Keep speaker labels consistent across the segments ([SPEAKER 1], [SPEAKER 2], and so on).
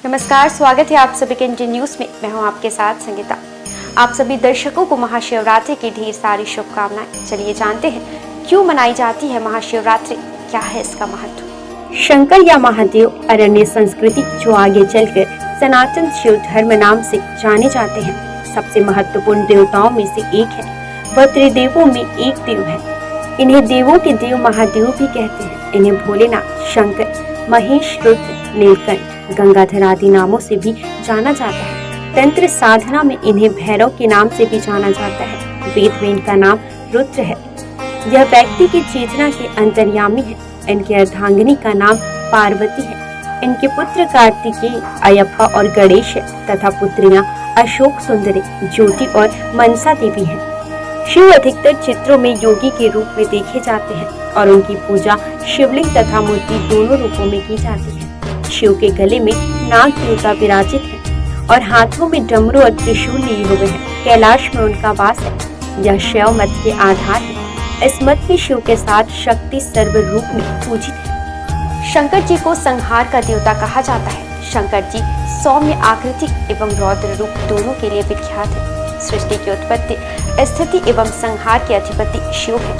[SPEAKER 1] नमस्कार, स्वागत है आप सभी के इंडियन न्यूज में। मैं हूं आपके साथ संगीता। आप सभी दर्शकों को महाशिवरात्रि की ढेर सारी शुभकामनाएं। चलिए जानते हैं क्यों मनाई जाती है महाशिवरात्रि, क्या है इसका महत्व।
[SPEAKER 2] शंकर या महादेव अरण्य संस्कृति जो आगे चलकर सनातन शिव धर्म नाम से जाने जाते हैं, सबसे महत्वपूर्ण देवताओं में से एक है। वह त्रिदेवों में एक देव है। इन्हें देवों के देव महादेव भी कहते हैं। इन्हें भोलेनाथ, शंकर, महेश, रुद्र, नीलकंठ, गंगाधर आदि नामों से भी जाना जाता है। तंत्र साधना में इन्हें भैरव के नाम से भी जाना जाता है। वेद में इनका नाम रुद्र है। यह व्यक्ति की चेतना के अंतर्यामी है। इनकी अर्धांगिनी का नाम पार्वती है। इनके पुत्र कार्तिकेय, अयप्पा और गणेश है तथा पुत्रियां अशोक सुंदरी, ज्योति और मनसा देवी हैं। शिव अधिकतर चित्रों में योगी के रूप में देखे जाते हैं और उनकी पूजा शिवलिंग तथा मूर्ति दोनों रूपों में की जाती है। शिव के गले में नाग देवता विराजित है और हाथों में डमरू और त्रिशूल लिए हुए हैं। कैलाश में उनका वास है। यह शैव मत के आधार है। इस मत में शिव के साथ शक्ति सर्व रूप में पूजित है।
[SPEAKER 1] शंकर जी को संहार का देवता कहा जाता है। शंकर जी सौम्य आकृति एवं रौद्र रूप दोनों के लिए विख्यात है। सृष्टि की उत्पत्ति, स्थिति एवं संहार के अधिपति शिव है।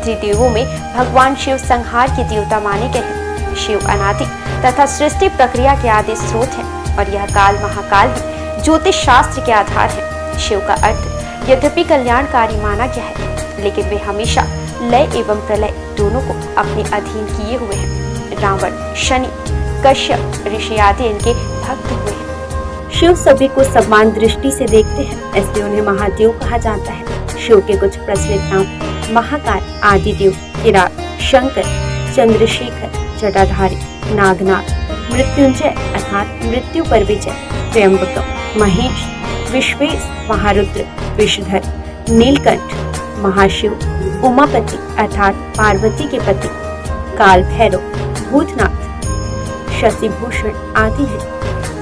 [SPEAKER 1] त्रिदेवों में भगवान शिव संहार के देवता माने गए हैं। शिव अनादि तथा सृष्टि प्रक्रिया के आदि स्रोत है और यह काल महाकाल ही ज्योतिष शास्त्र के आधार है। शिव का अर्थ यद्यपि कल्याणकारी माना गया है, लेकिन वे हमेशा लय एवं प्रलय दोनों को अपने अधीन किए हुए हैं। रावण, शनि, कश्यप ऋषि आदि इनके भक्त हुए हैं।
[SPEAKER 2] शिव सभी को समान दृष्टि से देखते हैं, इसलिए उन्हें महादेव कहा जाता है। शिव के कुछ प्रचलित नाम महाकाल, आदिदेव, किरात, शंकर, चंद्रशेखर, जटाधारी, नागनाथ, मृत्युंजय अर्थात मृत्यु पर विजय, त्र्यंबक, महेश, विश्वेश, महारुद्र, विषधर, नीलकंठ, महाशिव, उमापति अर्थात पार्वती के पति, काल भैरव, भूतनाथ, शशिभूषण आदि है।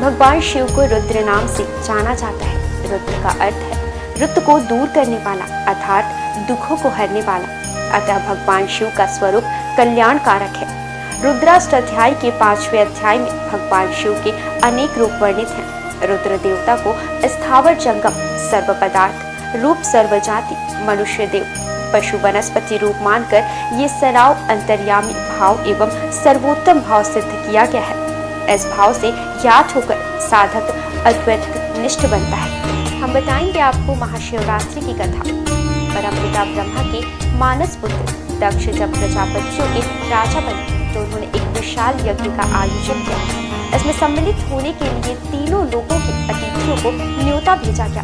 [SPEAKER 1] भगवान शिव को रुद्र नाम से जाना जाता है। रुद्र का अर्थ है रुद्र को दूर करने वाला अर्थात दुखों को हरने वाला। अतः भगवान शिव का स्वरूप कल्याणकारक है। रुद्राष्टाध्याय के 5वें अध्याय में भगवान शिव के अनेक रूप वर्णित हैं। रुद्र देवता को स्थावर जंगम, सर्व पदार्थ रूप, सर्वजाति, मनुष्य देव, पशु वनस्पति रूप मानकर ये सराव अंतर्यामी भाव एवं सर्वोत्तम भाव सिद्ध किया गया है। इस भाव से ज्ञात होकर साधक अद्वैत निष्ठ बनता है। हम बताएंगे आपको महाशिवरात्रि की कथा। परमपिता ब्रह्मा के मानस पुत्र दक्ष जब प्रजापतियों के राजा बने तो उन्होंने एक विशाल यज्ञ का आयोजन किया। इसमें सम्मिलित होने के लिए तीनों लोगों के अतिथियों को न्योता भेजा गया,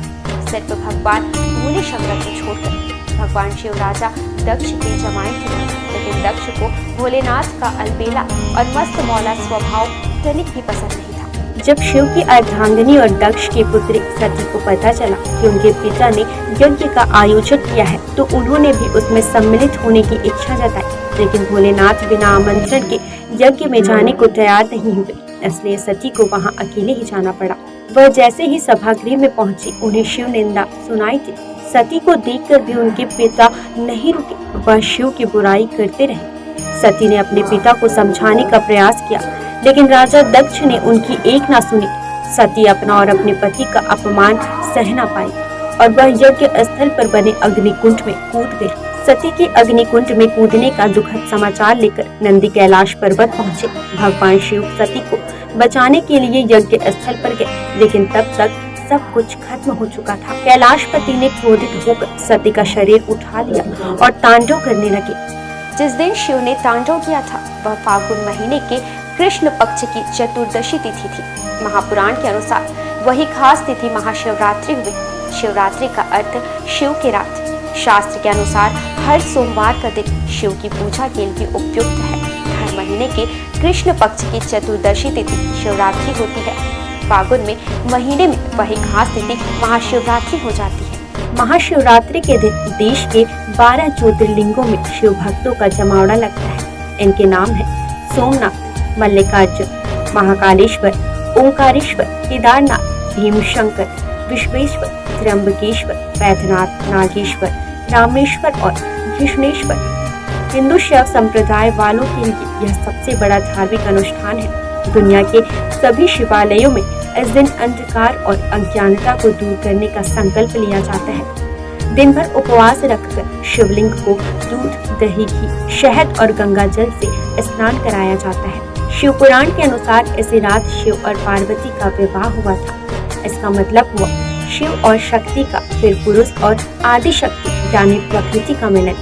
[SPEAKER 1] सिर्फ भगवान भोले शंकर को छोड़कर। भगवान शिव राजा दक्ष के जमाए थे, लेकिन दक्ष को भोलेनाथ का अलबेला और मस्त मौला स्वभाव तनिक भी पसंद नहीं था।
[SPEAKER 2] जब शिव की अर्धांगिनी और दक्ष की पुत्री सती को पता चला कि उनके पिता ने यज्ञ का आयोजन किया है, तो उन्होंने भी उसमें सम्मिलित होने की इच्छा जताई, लेकिन भोलेनाथ बिना आमंत्रण के यज्ञ में जाने को तैयार नहीं हुए, इसलिए सती को वहां अकेले ही जाना पड़ा। वह जैसे ही सभागृह में पहुंची, उन्हें शिव निंदा सुनाई थी। सती को देखकर भी उनके पिता नहीं रुके, वह शिव की बुराई करते रहे। सती ने अपने पिता को समझाने का प्रयास किया, लेकिन राजा दक्ष ने उनकी एक ना सुनी। सती अपना और अपने पति का अपमान सह न पाई और वह यज्ञ स्थल पर बने अग्निकुंड में कूद गई। सती के अग्निकुंड में कूदने का दुखद समाचार लेकर नंदी कैलाश पर्वत पहुंचे। भगवान शिव सती को बचाने के लिए यज्ञ स्थल पर गए, लेकिन तब तक सब कुछ खत्म हो चुका था। कैलाशपति ने क्रोधित होकर सती का शरीर उठा लिया और तांडव करने लगे।
[SPEAKER 1] जिस दिन शिव ने तांडव किया था वह फागुन महीने के कृष्ण पक्ष की चतुर्दशी तिथि थी। महापुराण के अनुसार वही खास तिथि महाशिवरात्रि हुई। शिवरात्रि का अर्थ शिव की रात। शास्त्र के अनुसार हर सोमवार का दिन शिव की पूजा के लिए उपयुक्त है। हर महीने के कृष्ण पक्ष की चतुर्दशी तिथि शिवरात्रि होती है। फागुन में महीने में वही खास तिथि महाशिवरात्रि हो जाती है।
[SPEAKER 2] महाशिवरात्रि के दिन देश के 12 ज्योतिर्लिंगों में शिव भक्तों का जमावड़ा लगता है। इनके नाम है सोमनाथ, मल्लिकार्जुन, महाकालेश्वर, ओंकारेश्वर, केदारनाथ, भीमशंकर, विश्वेश्वर, त्र्यंबकेश्वर, बैद्यनाथ, नागेश्वर, रामेश्वर और कृष्णेश्वर। हिंदू शैव संप्रदाय वालों के लिए यह सबसे बड़ा धार्मिक अनुष्ठान है। दुनिया के सभी शिवालयों में इस दिन अंधकार और अज्ञानता को दूर करने का संकल्प लिया जाता है। दिन भर उपवास रखकर शिवलिंग को दूध, दही, घी, शहद और गंगा जल से स्नान कराया जाता है। शिव पुराण के अनुसार इसी रात शिव और पार्वती का विवाह हुआ था। इसका मतलब हुआ शिव और शक्ति का, फिर पुरुष और आदि शक्ति यानी प्रकृति का मिलन।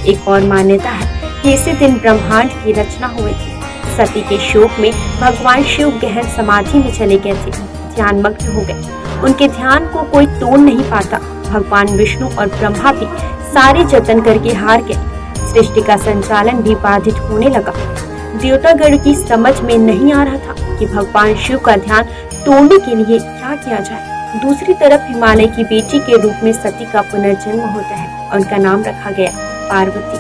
[SPEAKER 2] एक और मान्यता है कि इसी दिन ब्रह्मांड की रचना हुई थी। सती के शोक में भगवान शिव गहन समाधि में चले गए थे, ध्यानमग्न हो गए। उनके ध्यान को कोई तोड़ नहीं पाता। भगवान विष्णु और ब्रह्मा भी सारे जतन करके हार गए। सृष्टि का संचालन भी बाधित होने लगा। देवतागण की समझ में नहीं आ रहा था कि भगवान शिव का ध्यान तोड़ने के लिए क्या किया जाए। दूसरी तरफ हिमालय की बेटी के रूप में सती का पुनर्जन्म होता है और उनका नाम रखा गया पार्वती।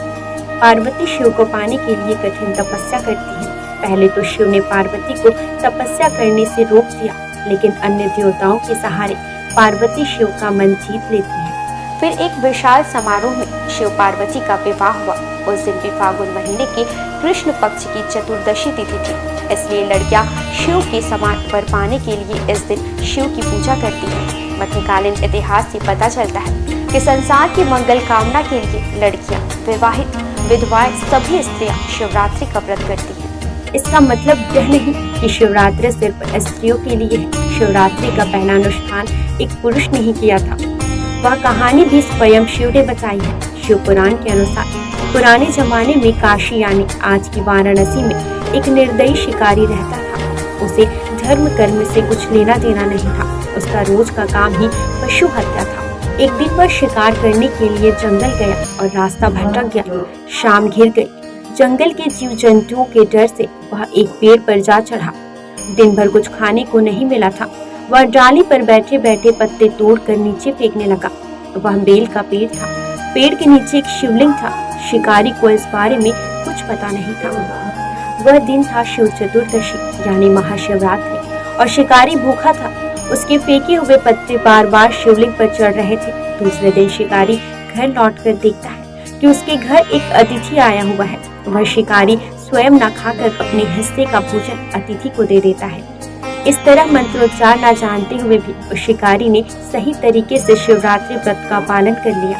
[SPEAKER 2] पार्वती शिव को पाने के लिए कठिन तपस्या करती है। पहले तो शिव ने पार्वती को तपस्या करने से रोक दिया, लेकिन अन्य देवताओं के सहारे पार्वती शिव का मन जीत लेती है।
[SPEAKER 1] फिर एक विशाल समारोह में शिव पार्वती का विवाह हुआ। उस दिन भी फागुन महीने के कृष्ण पक्ष की चतुर्दशी तिथि थी, इसलिए लड़कियां शिव के समान वर पाने के लिए इस दिन शिव की पूजा करती हैं। मध्यकालीन इतिहास से पता चलता है कि संसार की मंगल कामना के लिए लड़कियां, विवाहित, विधवाएं सभी स्त्रियां शिवरात्रि का व्रत करती हैं।
[SPEAKER 2] इसका मतलब यह नहीं कि शिवरात्रि सिर्फ स्त्रियों के लिए है। शिवरात्रि का पहला अनुष्ठान एक पुरुष ने ही किया था। वह कहानी भी स्वयं शिव ने बताई है। शिव पुराण के अनुसार पुराने जमाने में काशी यानी आज की वाराणसी में एक निर्दयी शिकारी रहता था। उसे धर्म कर्म से कुछ लेना देना नहीं था। उसका रोज का काम ही पशु हत्या था। एक दिन वह शिकार करने के लिए जंगल गया और रास्ता भटक गया। शाम घिर गई। जंगल के जीव जंतुओं के डर से वह एक पेड़ पर जा चढ़ा। दिन भर कुछ खाने को नहीं मिला था। वह डाली पर बैठे बैठे पत्ते तोड़कर नीचे फेंकने लगा। वह बेल का पेड़ था। पेड़ के नीचे एक शिवलिंग था। शिकारी को इस बारे में कुछ पता नहीं था। वह दिन था शिव चतुर्दशी यानी महाशिवरात्रि और शिकारी भूखा था। उसके फेंके हुए पत्ते बार बार शिवलिंग पर चढ़ रहे थे। दूसरे दिन शिकारी घर लौटकर देखता है कि उसके घर एक अतिथि आया हुआ है। वह शिकारी स्वयं न खाकर अपने हिस्से का भोजन अतिथि को दे देता है। इस तरह मंत्रोच्चार न जानते हुए भी उस शिकारी ने सही तरीके से शिवरात्रि व्रत का पालन कर लिया।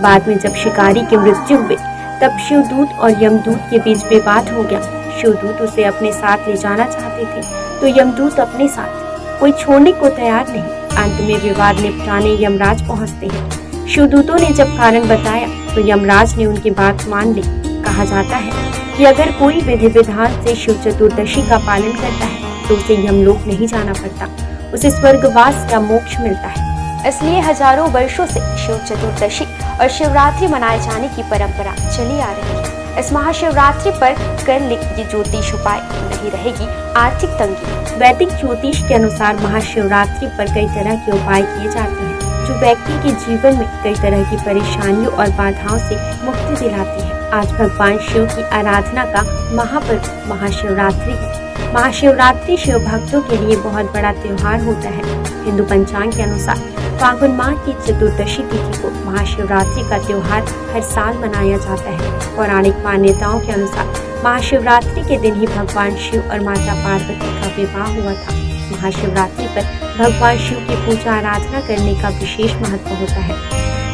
[SPEAKER 2] बाद में जब शिकारी की मृत्यु हुई तब शिवदूत और यमदूत के बीच विवाद हो गया। शिवदूत उसे अपने साथ ले जाना चाहते थे तो यमदूत अपने साथ, कोई छोड़ने को तैयार नहीं। अंत में विवाद निपटाने यमराज पहुंचते हैं। शिवदूतों ने जब कारण बताया तो यमराज ने उनकी बात मान ली। कहा जाता है कि अगर कोई विधि विधान से शिव चतुर्दशी का पालन करता है तो उसे यमलोक नहीं जाना पड़ता, उसे स्वर्गवास या मोक्ष मिलता है।
[SPEAKER 1] इसलिए हजारों वर्षों से शिव चतुर्दशी और शिवरात्रि मनाए जाने की परंपरा चली आ रही है। इस महाशिवरात्रि पर कर ये ज्योतिष उपाय नहीं रहेगी आर्थिक तंगी।
[SPEAKER 2] वैदिक ज्योतिष के अनुसार महाशिवरात्रि पर कई तरह के उपाय किए जाते हैं जो व्यक्ति के जीवन में कई तरह की परेशानियों और बाधाओं से मुक्ति दिलाती है। आज भगवान शिव की आराधना का महापर्व महाशिवरात्रि है। महाशिवरात्रि शिव भक्तों के लिए बहुत बड़ा त्योहार होता है। हिंदू पंचांग के अनुसार फागुन माह की चतुर्दशी तिथि को महाशिवरात्रि का त्योहार हर साल मनाया जाता है। पौराणिक मान्यताओं के अनुसार महाशिवरात्रि के दिन ही भगवान शिव और माता पार्वती का विवाह हुआ था। महाशिवरात्रि पर भगवान शिव की पूजा आराधना करने का विशेष महत्व होता है।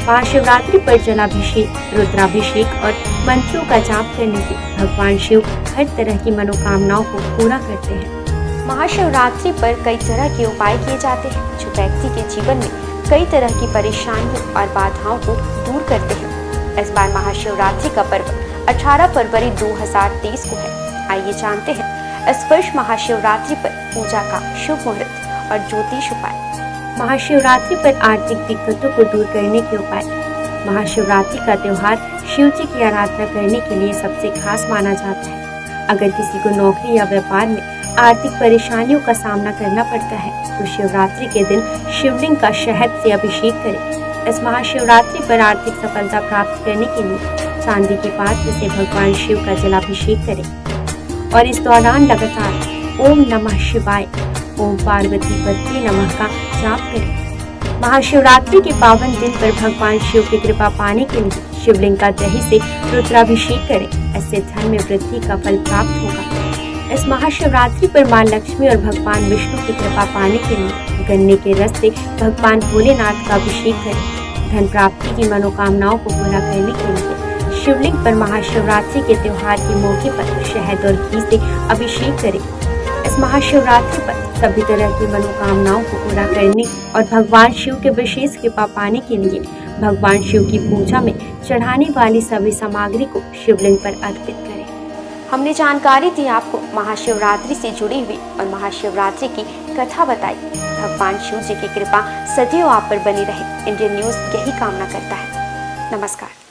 [SPEAKER 2] महाशिवरात्रि पर जलाभिषेक, रुद्राभिषेक और मंत्रों का जाप करने से भगवान शिव हर तरह की मनोकामनाओं को पूरा करते हैं।
[SPEAKER 1] महाशिवरात्रि पर कई तरह के उपाय किए जाते हैं जो व्यक्ति के जीवन में कई तरह की परेशानियों और बाधाओं को दूर करते हैं। इस बार महाशिवरात्रि का पर्व 18 फरवरी 2023 को है। आइए जानते हैं इस वर्ष महाशिवरात्रि पर पूजा का शुभ मुहूर्त और ज्योतिष उपाय।
[SPEAKER 2] महाशिवरात्रि पर आर्थिक दिक्कतों को दूर करने के उपाय। महाशिवरात्रि का त्योहार शिव जी की आराधना करने के लिए सबसे खास माना जाता है। अगर किसी को नौकरी या व्यापार में आर्थिक परेशानियों का सामना करना पड़ता है तो शिवरात्रि के दिन शिवलिंग का शहद से अभिषेक करें। इस महाशिवरात्रि पर आर्थिक सफलता प्राप्त करने के लिए चांदी के पात्र से भगवान शिव का जलाभिषेक करें और इस दौरान लगातार ओम नमः शिवाय, ओम पार्वती पति नमः का जाप करें। महाशिवरात्रि के पावन दिन पर भगवान शिव की कृपा पाने के लिए शिवलिंग का दही से रुद्राभिषेक करें। इससे धन में वृद्धि का फल प्राप्त होगा। इस महाशिवरात्रि पर मां लक्ष्मी और भगवान विष्णु की कृपा पाने के लिए गन्ने के रस से भगवान भोलेनाथ का अभिषेक करें। धन प्राप्ति की मनोकामनाओं को पूरा करने के लिए शिवलिंग पर महाशिवरात्रि के त्योहार के मौके पर शहद और घी से अभिषेक करें। इस महाशिवरात्रि पर सभी तरह की मनोकामनाओं को पूरा करने और भगवान शिव के विशेष कृपा पाने के लिए भगवान शिव की पूजा में चढ़ाने वाली सभी सामग्री को शिवलिंग पर अर्पित करें।
[SPEAKER 1] हमने जानकारी दी आपको महाशिवरात्रि से जुड़ी हुई और महाशिवरात्रि की कथा बताई। भगवान शिव जी की कृपा सदैव आप पर बनी रहे। इंडियन न्यूज़ यही कामना करता है। नमस्कार।